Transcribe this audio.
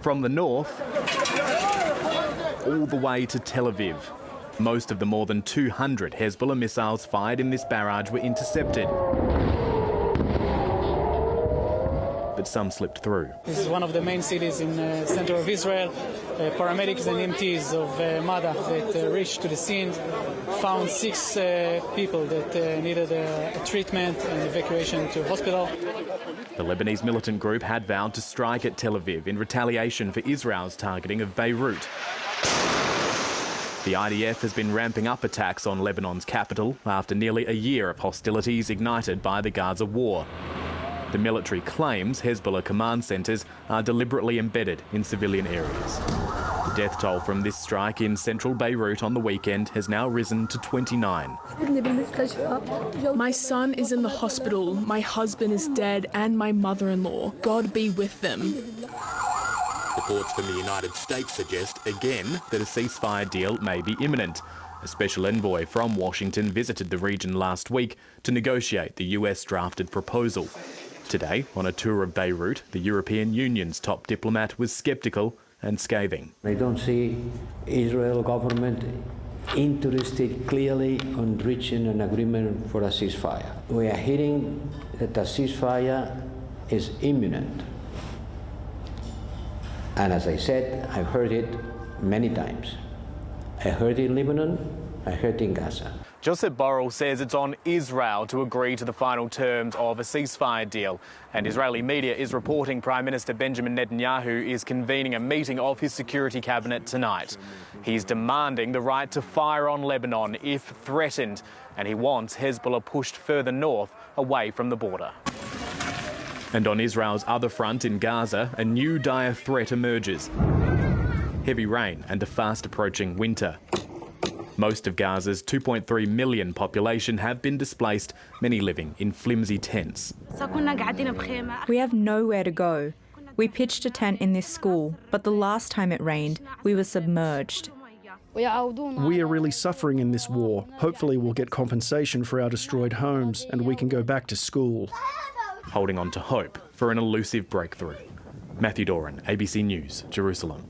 from the north all the way to Tel Aviv. Most of the more than 200 Hezbollah missiles fired in this barrage were intercepted, but some slipped through. This is one of the main cities in the center of Israel. Paramedics and MTs of MADA that reached to the scene found 6 people that needed a treatment and evacuation to hospital. The Lebanese militant group had vowed to strike at Tel Aviv in retaliation for Israel's targeting of Beirut. The IDF has been ramping up attacks on Lebanon's capital after nearly a year of hostilities ignited by the Gaza war. The military claims Hezbollah command centres are deliberately embedded in civilian areas. The death toll from this strike in central Beirut on the weekend has now risen to 29. My son is in the hospital, my husband is dead, and my mother-in-law. God be with them. Reports from the United States suggest again that a ceasefire deal may be imminent. A special envoy from Washington visited the region last week to negotiate the US-drafted proposal. Today, on a tour of Beirut, the European Union's top diplomat was sceptical and scathing. I don't see Israel government interested clearly on reaching an agreement for a ceasefire. We are hearing that a ceasefire is imminent. And as I said, I've heard it many times. I heard it in Lebanon, I heard it in Gaza. Joseph Borrell says it's on Israel to agree to the final terms of a ceasefire deal. And Israeli media is reporting Prime Minister Benjamin Netanyahu is convening a meeting of his security cabinet tonight. He's demanding the right to fire on Lebanon if threatened, and he wants Hezbollah pushed further north away from the border. And on Israel's other front in Gaza, a new dire threat emerges. Heavy rain and a fast-approaching winter. Most of Gaza's 2.3 million population have been displaced, many living in flimsy tents. We have nowhere to go. We pitched a tent in this school, but the last time it rained, we were submerged. We are really suffering in this war. Hopefully we'll get compensation for our destroyed homes and we can go back to school. Holding on to hope for an elusive breakthrough. Matthew Doran, ABC News, Jerusalem.